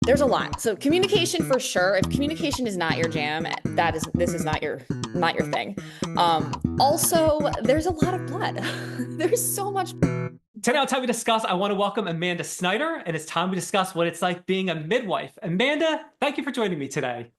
There's a lot. So communication for sure. If communication is not your jam, this is not your thing. Also, there's a lot of blood. There's so much. Today on Time We Discuss, I want to welcome Amanda Snyder, and it's time we discuss what it's like being a midwife. Amanda, thank you for joining me today.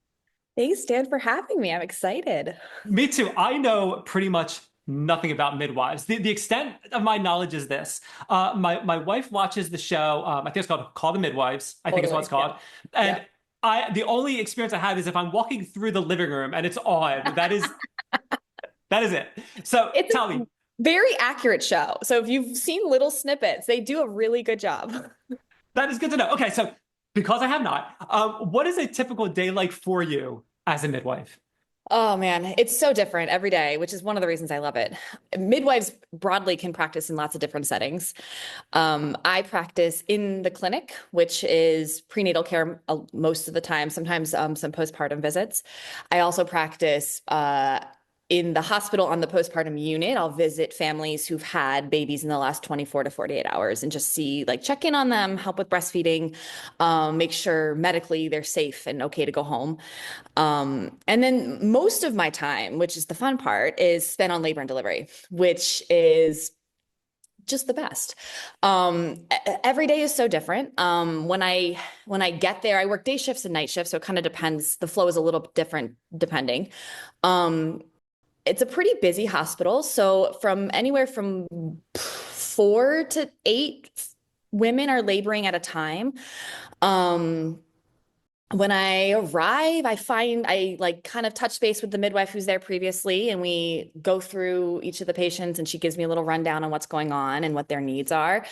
Thanks, Dan, for having me. I'm excited. Me too. I know pretty much nothing about midwives. The extent of my knowledge is this. My wife watches the show. I think it's called The Midwives. I think is what Totally. it's Yeah. called. And Yeah. the only experience I have is if I'm walking through the living room and it's on. That is it. So It's tell a me, very accurate show. So if you've seen little snippets, they do a really good job. that is good to know. Okay, so because I have not, what is a typical day like for you as a midwife? Oh man, it's so different every day, which is one of the reasons I love it. Midwives broadly can practice in lots of different settings. I practice in the clinic, which is prenatal care most of the time, sometimes some postpartum visits. I also practice in the hospital on the postpartum unit. I'll visit families who've had babies in the last 24 to 48 hours and just see, like, check in on them, help with breastfeeding, make sure medically they're safe and okay to go home. And then most of my time, which is the fun part, is spent on labor and delivery, which is just the best. Every day is so different. When I get there, I work day shifts and night shifts, so it kind of depends. The flow is a little different depending. Um, it's a pretty busy hospital, so from anywhere from 4 to 8 women are laboring at a time. Um, when I arrive, I like kind of touch base with the midwife who's there previously, and we go through each of the patients, and she gives me a little rundown on what's going on and what their needs are.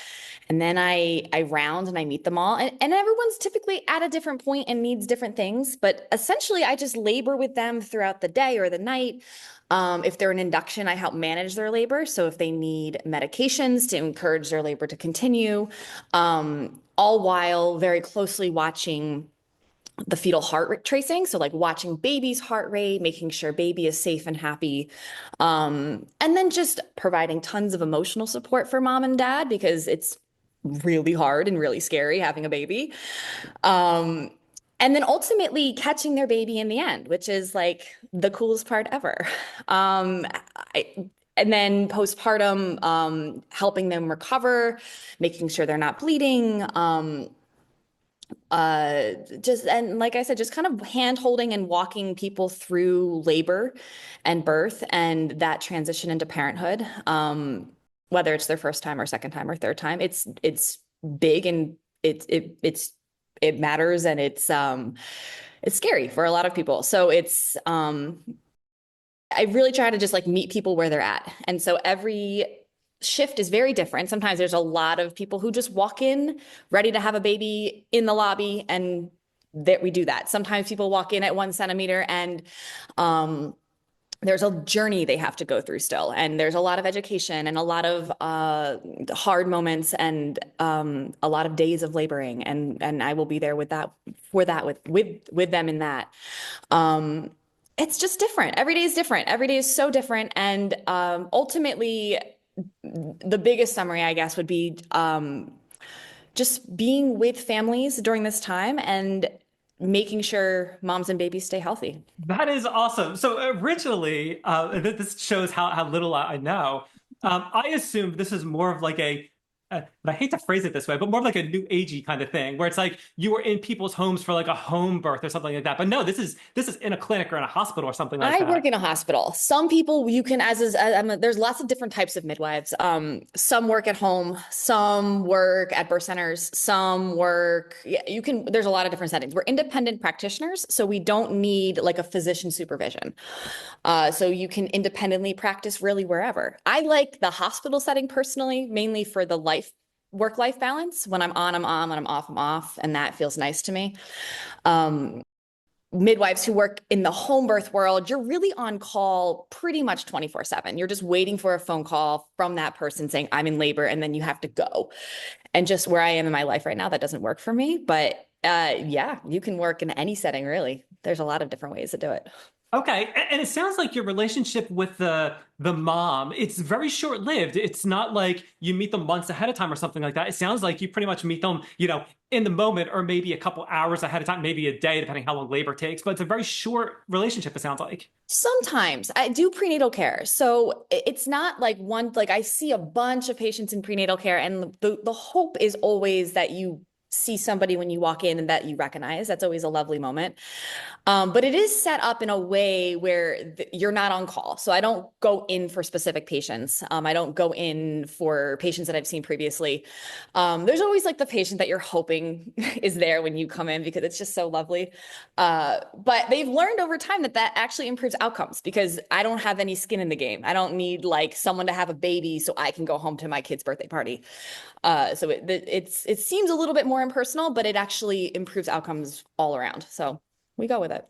And then I round and I meet them all. And everyone's typically at a different point and needs different things. But essentially, I just labor with them throughout the day or the night. If they're an induction, I help manage their labor. So if they need medications to encourage their labor to continue, all while very closely watching the fetal heart rate tracing. So like watching baby's heart rate, making sure baby is safe and happy. And then just providing tons of emotional support for mom and dad because it's really hard and really scary having a baby. Um, and then ultimately catching their baby in the end, which is like the coolest part ever. Um, I, and then postpartum, helping them recover, making sure they're not bleeding, just and like I said, just kind of hand holding and walking people through labor and birth and that transition into parenthood. Whether it's their first time or second time or third time, it's big and it matters, and it's scary for a lot of people. So I really try to just like meet people where they're at. And so every shift is very different. Sometimes there's a lot of people who just walk in ready to have a baby in the lobby, and that we do that. Sometimes people walk in at 1 centimeter, and um, there's a journey they have to go through still. And there's a lot of education and a lot of hard moments and a lot of days of laboring. And I will be there with that for that with them in that. Um, it's just different. Every day is different. Every day is so different. And ultimately, the biggest summary, I guess, would be just being with families during this time and making sure moms and babies stay healthy. That is awesome. So originally, this shows how little I know. I assumed this is more of like and I hate to phrase it this way, but more of like a new agey kind of thing, where it's like you were in people's homes for like a home birth or something like that. But no, this is in a clinic or in a hospital or something like I work that. in a hospital. Some people you can, there's lots of different types of midwives. Some work at home, some work at birth centers, some work, yeah, there's a lot of different settings. We're independent practitioners, so we don't need like a physician supervision. So you can independently practice really wherever. I like the hospital setting personally, mainly for the work-life balance. When I'm on, I'm on. When I'm off, I'm off. And that feels nice to me. Um, Midwives who work in the home birth world, you're really on call pretty much 24/7. You're just waiting for a phone call from that person saying, I'm in labor, and then you have to go. And just where I am in my life right now, that doesn't work for me. But yeah, you can work in any setting, really. There's a lot of different ways to do it. Okay, and it sounds like your relationship with the mom, it's very short-lived. It's not like you meet them months ahead of time or something like that. It sounds like you pretty much meet them, in the moment or maybe a couple hours ahead of time, maybe a day, depending how long labor takes. But it's a very short relationship, it sounds like. Sometimes I do prenatal care. So it's not like one, like I see a bunch of patients in prenatal care, and the hope is always that you see somebody when you walk in and that you recognize. That's always a lovely moment. But it is set up in a way where you're not on call. So I don't go in for specific patients. I don't go in for patients that I've seen previously. There's always like the patient that you're hoping is there when you come in because it's just so lovely. But they've learned over time that that actually improves outcomes because I don't have any skin in the game. I don't need like someone to have a baby so I can go home to my kid's birthday party. So it seems a little bit more impersonal, but it actually improves outcomes all around. So we go with it.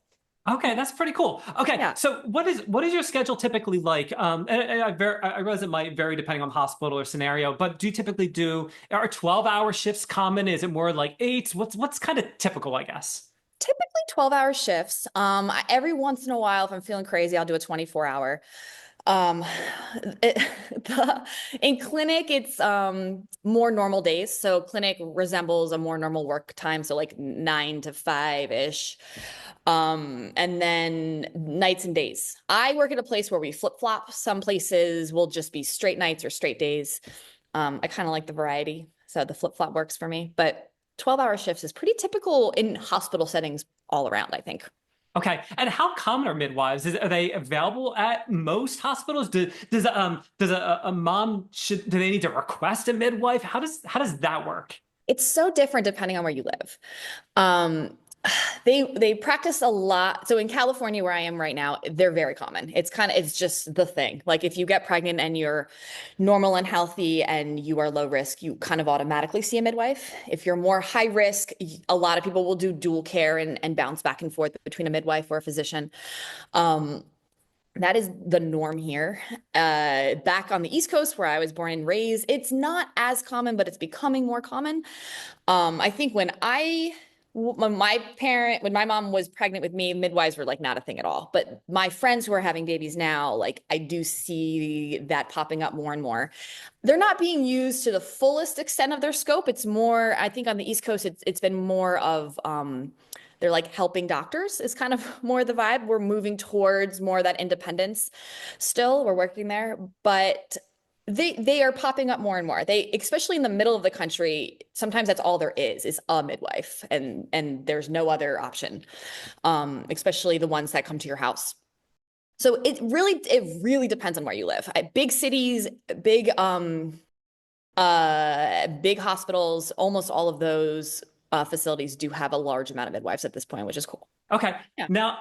Okay, that's pretty cool. Okay, Yeah. so what is your schedule typically like? And I realize it might vary depending on hospital or scenario, but do you typically are 12-hour shifts common? Is it more like eight? What's kind of typical, I guess? Typically 12-hour shifts. Every once in a while, if I'm feeling crazy, I'll do a 24-hour. Um, it, in clinic, it's more normal days. So clinic resembles a more normal work time, so like 9 to 5-ish. And then nights and days. I work at a place where we flip-flop. Some places will just be straight nights or straight days. I kind of like the variety, so the flip-flop works for me. But 12-hour shifts is pretty typical in hospital settings all around, I think. Okay, and how common are midwives? Are they available at most hospitals? Does a mom do they need to request a midwife? How does that work? It's so different depending on where you live. Um, they practice a lot. So in California, where I am right now, they're very common. It's just the thing. Like if you get pregnant and you're normal and healthy and you are low risk, you kind of automatically see a midwife. If you're more high risk, a lot of people will do dual care and bounce back and forth between a midwife or a physician. Um, that is the norm here. Back on the East Coast, where I was born and raised, it's not as common, but it's becoming more common. I think when my mom was pregnant with me, midwives were like not a thing at all. But my friends who are having babies now, like I do see that popping up more and more. They're not being used to the fullest extent of their scope. It's more, I think on the East Coast, it's been more of they're like helping doctors is kind of more the vibe. We're moving towards more of that independence still. We're working there, but they are popping up more and more. They, especially in the middle of the country, sometimes that's all there is a midwife, and there's no other option. Especially the ones that come to your house. So it really depends on where you live. Big cities, big hospitals, almost all of those facilities do have a large amount of midwives at this point, which is cool. Okay, Yeah, now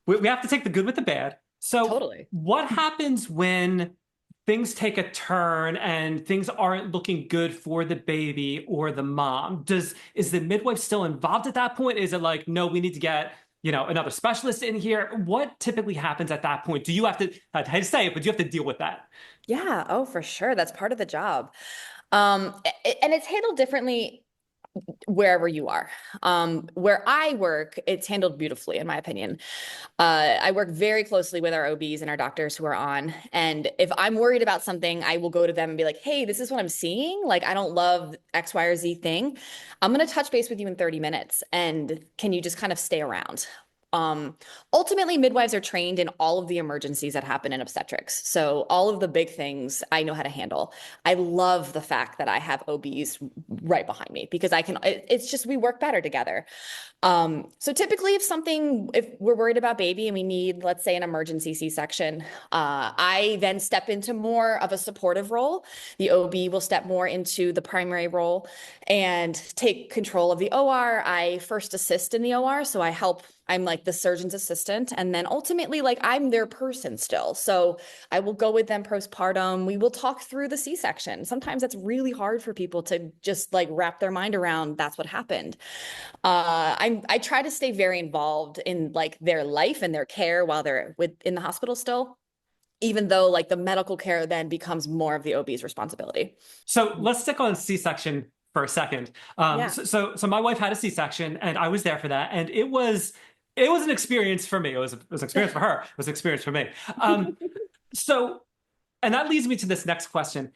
we have to take the good with the bad. So, totally. what happens when things take a turn and things aren't looking good for the baby or the mom? Is the midwife still involved at that point? Is it like, no, we need to get, another specialist in here? What typically happens at that point? Do you have to, I hate to say it, but do you have to deal with that? Yeah, oh, for sure. That's part of the job. And it's handled differently wherever you are. Where I work, it's handled beautifully, in my opinion. I work very closely with our OBs and our doctors who are on. And if I'm worried about something, I will go to them and be like, hey, this is what I'm seeing. Like, I don't love X, Y, or Z thing. I'm going to touch base with you in 30 minutes. And can you just kind of stay around? Um, Ultimately, midwives are trained in all of the emergencies that happen in obstetrics. So all of the big things I know how to handle. I love the fact that I have OBs right behind me because it's just we work better together. So typically if we're worried about baby and we need, let's say, an emergency C-section, I then step into more of a supportive role. The OB will step more into the primary role and take control of the OR. I first assist in the OR, so I'm like the surgeon's assistant. And then ultimately, like I'm their person still. So I will go with them postpartum. We will talk through the C-section. Sometimes that's really hard for people to just like wrap their mind around that's what happened. I try to stay very involved in like their life and their care while they're in the hospital still, even though like the medical care then becomes more of the OB's responsibility. So let's stick on C-section for a second. Yeah. So my wife had a C-section, and I was there for that, and it was it was an experience for me. It was an experience for her. It was an experience for me. Um, so, and that leads me to this next question.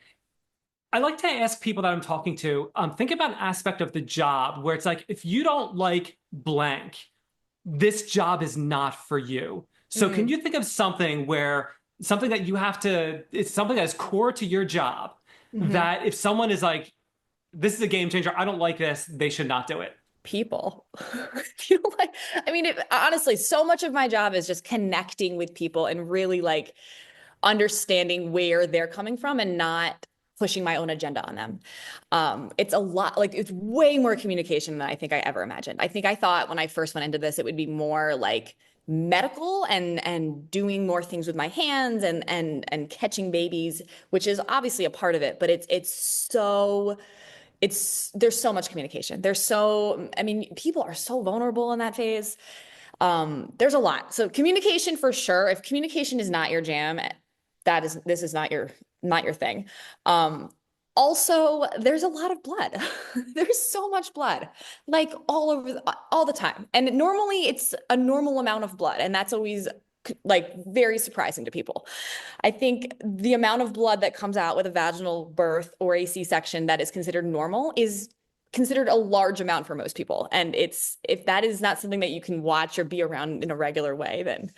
I like to ask people that I'm talking to, think about an aspect of the job where it's like, if you don't like blank, this job is not for you. So can Mm, you think of something where something that you have to, it's something that's core to your job hmm. that if someone is like, this is a game changer, I don't like this, they should not do it. People. You know, like, I mean, honestly, so much of my job is just connecting with people and really like understanding where they're coming from and not pushing my own agenda on them. It's a lot, like it's way more communication than I think I ever imagined. I think I thought when I first went into this, it would be more like medical and doing more things with my hands and catching babies, which is obviously a part of it, but there's so much communication. I mean, people are so vulnerable in that phase. There's a lot. So communication for sure. If communication is not your jam, this is not your thing. Um, Also, there's a lot of blood. There's so much blood, like all the time. And normally it's a normal amount of blood, and that's always like very surprising to people. I think the amount of blood that comes out with a vaginal birth or a C-section that is considered normal is considered a large amount for most people. And if that is not something that you can watch or be around in a regular way, then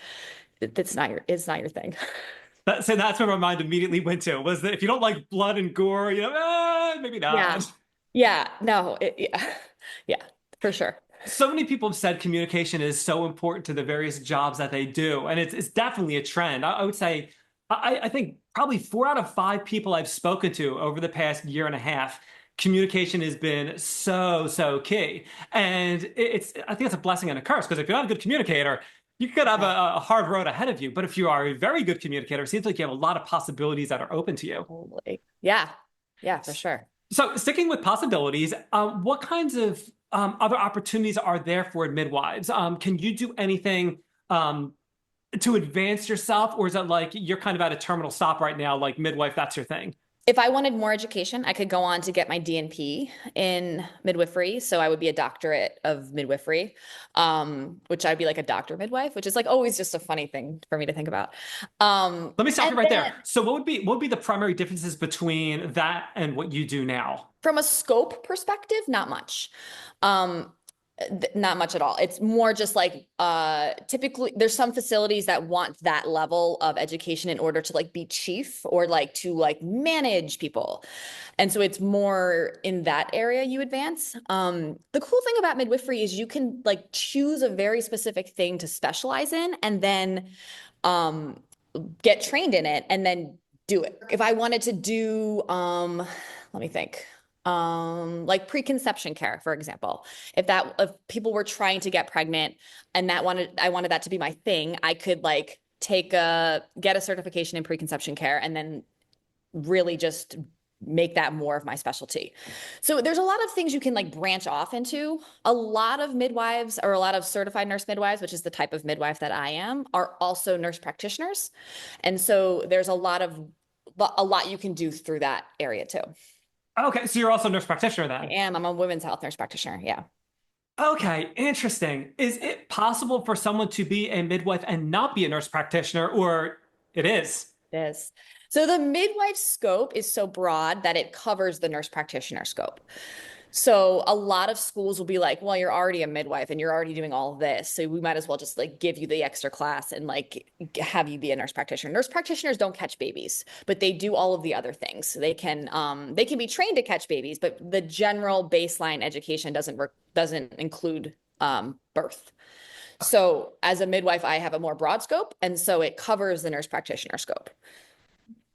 it's not your thing. So that's where my mind immediately went to was that if you don't like blood and gore, maybe Yeah. not. Yeah. No. Yeah. Yeah, for sure. So many people have said communication is so important to the various jobs that they do, and it's definitely a trend. I would say, I think probably 4 out of 5 people I've spoken to over the past year and a half, communication has been so key, and it's I think it's a blessing and a curse because if you're not a good communicator, you could have Yeah, a hard road ahead of you. But if you are a very good communicator, it seems like you have a lot of possibilities that are open to you. totally. Yeah. Yeah, for sure. So, sticking with possibilities, what kinds of other opportunities are there for midwives? Can you do anything to advance yourself, or is it like you're kind of at a terminal stop right now, like midwife, that's your thing? If I wanted more education, I could go on to get my DNP in midwifery. So I would be a doctorate of midwifery, which I'd be like a doctor midwife, which is like always just a funny thing for me to think about. Let me stop And you right then there. So, what would be the primary differences between that and what you do now? from a scope perspective, not much. Um, Not much at all. It's more just like typically there's some facilities that want that level of education in order to like be chief or like to like manage people. And so it's more in that area you advance. The cool thing about midwifery is you can like choose a very specific thing to specialize in and then um get trained in it and then do it. If I wanted to do let me think. Like preconception care, for example. If people were trying to get pregnant and I wanted that to be my thing, I could like get a certification in preconception care and then really just make that more of my specialty. So there's a lot of things you can like branch off into. A lot of midwives or a lot of certified nurse midwives, which is the type of midwife that I am, are also nurse practitioners. And so there's a lot you can do through that area too. Okay, so you're also a nurse practitioner I then. am. I'm a women's health nurse practitioner. Yeah, Okay, interesting. Is it possible for someone to be a midwife and not be a nurse practitioner, or it is? it is. So the midwife scope is so broad that it covers the nurse practitioner scope. So a lot of schools will be like, well, you're already a midwife and you're already doing all of this. So we might as well just like give you the extra class and like have you be a nurse practitioner. Nurse practitioners don't catch babies, but they do all of the other things. So they can be trained to catch babies, but the general baseline education doesn't include birth. So as a midwife, I have a more broad scope, and so it covers the nurse practitioner scope.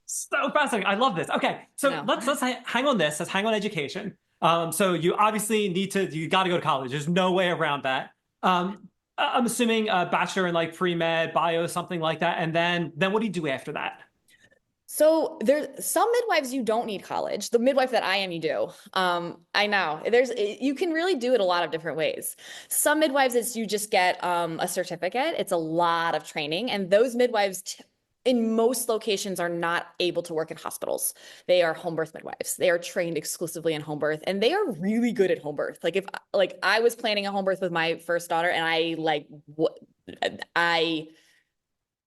So fascinating. I love this. Okay, so No. let's hang on this. Let's hang on education. So you obviously you got to go to college. There's no way around that. I'm assuming a bachelor in like pre-med, bio, something like that. And then what do you do after that? So there's some midwives you don't need college. The midwife that I am, you do. I know you can really do it a lot of different ways. Some midwives is you just get a certificate. It's a lot of training, and those midwives in most locations are not able to work in hospitals. They are home birth midwives. They are trained exclusively in home birth, and they are really good at home birth. Like if like I was planning a home birth with my first daughter, and I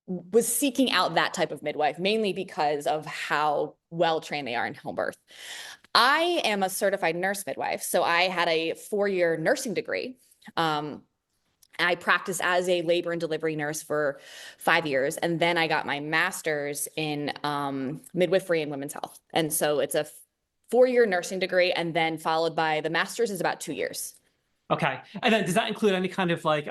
was seeking out that type of midwife mainly because of how well trained they are in home birth. I am a certified nurse midwife, so I had a 4-year nursing degree. Um, I practiced as a labor and delivery nurse for 5 years, and then I got my master's in midwifery and women's health. And so it's a 4-year nursing degree, and then followed by the master's is about 2 years. Okay. And then does that include any kind of like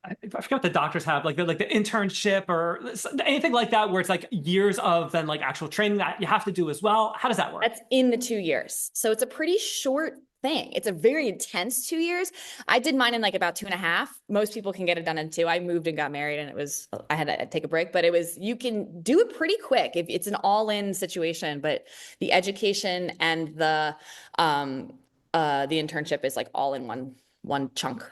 I forget what the doctors have, like the internship or anything like that, where it's like years of then like actual training that you have to do as well? How does that work? That's in the 2 years. So it's a pretty short thing. It's a very intense 2 years. I did mine in like about 2.5. Most people can get it done in 2. I moved and got married and I had to take a break, but you can do it pretty quick if it's an all-in situation, but the education and the internship is like all in one chunk.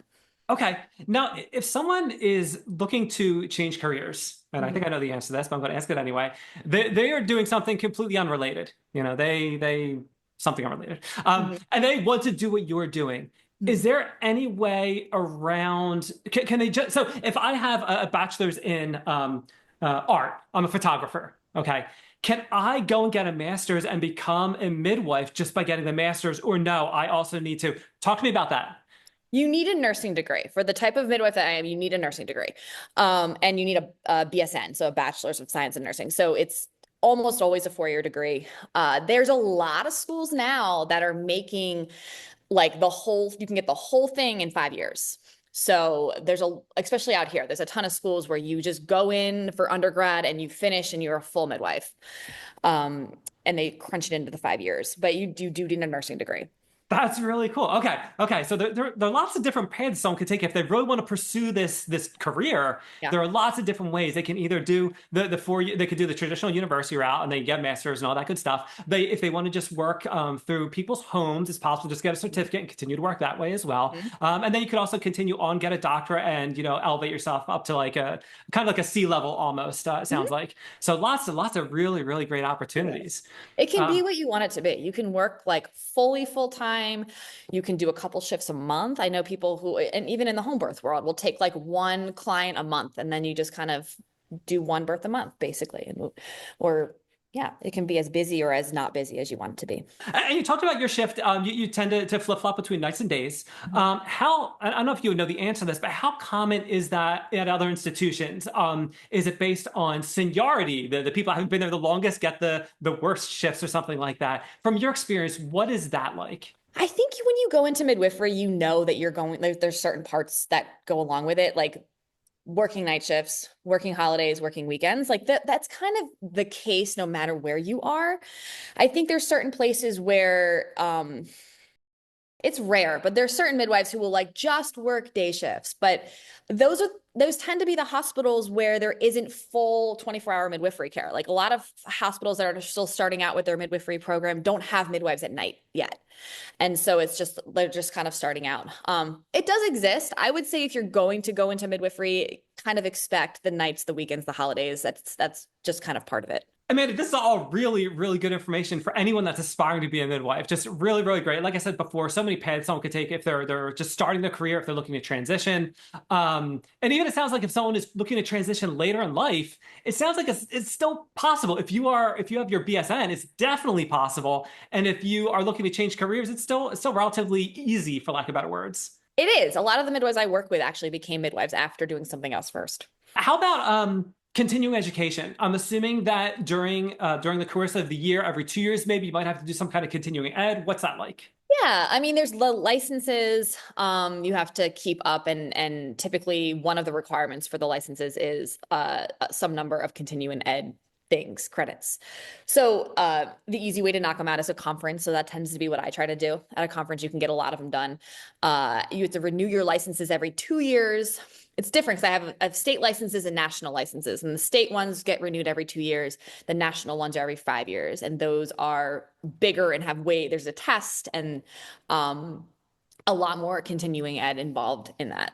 Okay. Now, if someone is looking to change careers, and I think Mhm. I know the answer to this, but I'm going to ask it anyway. They are doing something completely unrelated. They something unrelated. Mhm. And they want to do what you're doing. Is Mhm. there any way around? Can they just so if I have a bachelor's in art, I'm a photographer. Okay. Can I go and get a master's and become a midwife just by getting the master's, or no? I also need to talk to me about that. You need a nursing degree for the type of midwife that I am. You need a nursing degree, and you need a BSN, so a Bachelor's of Science in Nursing. So it's almost always a 4-year degree. There's a lot of schools now that are making like you can get the whole thing in 5 years. So especially out here, there's a ton of schools where you just go in for undergrad and you finish and you're a full midwife. And they crunch it into the 5 years, but you do need a nursing degree. That's really cool. Okay. Okay. So there are lots of different paths someone could take if they really want to pursue this career. Yeah. There are lots of different ways they can either do the 4 year, they could do the traditional university route and they get masters and all that good stuff. If they want to just work through people's homes, it's possible to just get a certificate and continue to work that way as well. Mhm. And then you could also continue on, get a doctorate, and elevate yourself up to like a kind of like a C level almost. It sounds Mhm. like so lots of really really great opportunities. It can be Um, what you want it to be. You can work like fully full time. You can do a couple shifts a month. I know people who, and even in the home birth world, will take like one client a month and then you just kind of do one birth a month, basically. Or yeah, it can be as busy or as not busy as you want it to be. And you talked about your shift. You tend to flip flop between nights and days. Mhm. I don't know if you would know the answer to this, but how common is that at other institutions? Is it based on seniority? The people who've been there the longest get the worst shifts or something like that. From your experience, what is that like? I think when you go into midwifery, you know that there's certain parts that go along with it, like working night shifts, working holidays, working weekends. Like that's kind of the case no matter where you are. I think there's certain places where it's rare, but there's certain midwives who will like just work day shifts. But those tend to be the hospitals where there isn't full 24-hour midwifery care. Like a lot of hospitals that are still starting out with their midwifery program don't have midwives at night yet. And so they're just kind of starting out. It does exist. I would say if you're going to go into midwifery, kind of expect the nights, the weekends, the holidays. That's just kind of part of it. Amanda, this is all really, really good information for anyone that's aspiring to be a midwife. Just really, really great. Like I said before, so many paths someone could take if they're just starting their career, if they're looking to transition. And even it sounds like if someone is looking to transition later in life, it sounds like it's still possible. If you have your BSN, it's definitely possible. And if you are looking to change careers, it's still relatively easy, for lack of better words. It is. A lot of the midwives I work with actually became midwives after doing something else first. How about continuing education? I'm assuming that during the course of the year, every 2 years, maybe you might have to do some kind of continuing ed. What's that like? Yeah, I mean, there's the licenses you have to keep up, and typically one of the requirements for the licenses is some number of continuing ed things, credits. So the easy way to knock them out is a conference. So that tends to be what I try to do. At a conference, you can get a lot of them done. You have to renew your licenses every 2 years. It's different because I have state licenses and national licenses, and the state ones get renewed every 2 years. The national ones are every 5 years, and those are bigger and there's a test and um, a lot more continuing ed involved in that.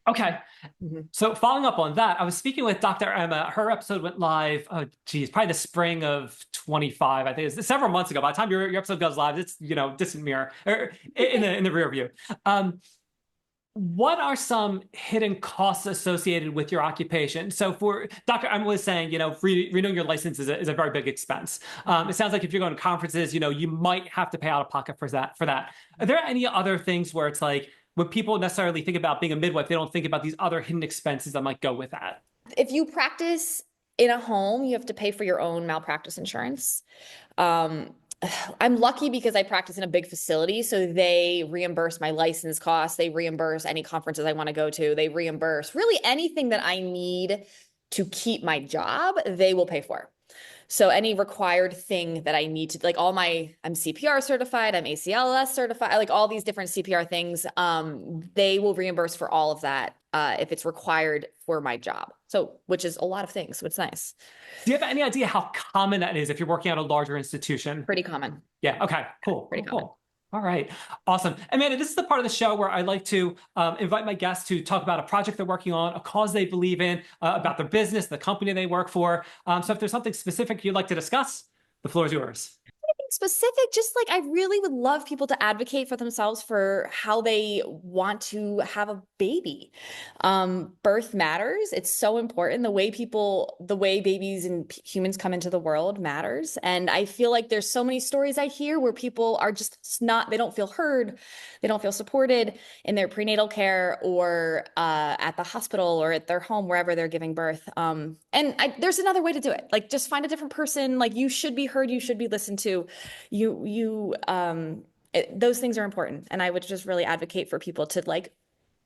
Okay. Mhm. So following up on that, I was speaking with Dr. Emma. Her episode went live, oh geez, probably the spring of 25. I think it's several months ago. By the time your episode goes live, it's distant mirror or in the rear view. Um, what are some hidden costs associated with your occupation? So for Dr. Emma was saying, renewing your license is a very big expense. It sounds like if you're going to conferences, you might have to pay out of pocket for that. Are there any other things where it's like when people necessarily think about being a midwife, they don't think about these other hidden expenses that might go with that? If you practice in a home, you have to pay for your own malpractice insurance. Um, I'm lucky because I practice in a big facility, so they reimburse my license costs. They reimburse any conferences I want to go to. They reimburse really anything that I need to keep my job, they will pay for. So any required thing that I need to, like I'm CPR certified, I'm ACLS certified, like all these different CPR things, they will reimburse for all of that if it's required for my job. So, which is a lot of things, so it's nice. Do you have any idea how common that is if you're working at a larger institution? Pretty common. Yeah. Okay. Cool. Pretty Cool. common. Cool. All right. Awesome. Amanda, this is the part of the show where I like to invite my guests to talk about a project they're working on, a cause they believe in, about their business, the company they work for. So if there's something specific you'd like to discuss, the floor is yours. Specific, just like I really would love people to advocate for themselves for how they want to have a baby. Birth matters. It's so important. The way babies and humans come into the world matters. And I feel like there's so many stories I hear where people are just not, they don't feel heard, they don't feel supported in their prenatal care or at the hospital or at their home, wherever they're giving birth. There's another way to do it. Like just find a different person. Like you should be heard, you should be listened to. Those things are important, and I would just really advocate for people to like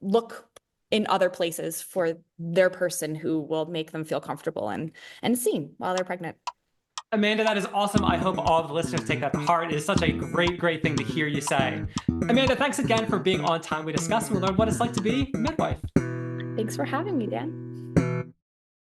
look in other places for their person who will make them feel comfortable and seen while they're pregnant. Amanda, that is awesome. I hope all the listeners take that to heart. It is such a great, great thing to hear you say. Amanda, thanks again for being on Time We Discuss and we learn what it's like to be a midwife. Thanks for having me, Dan.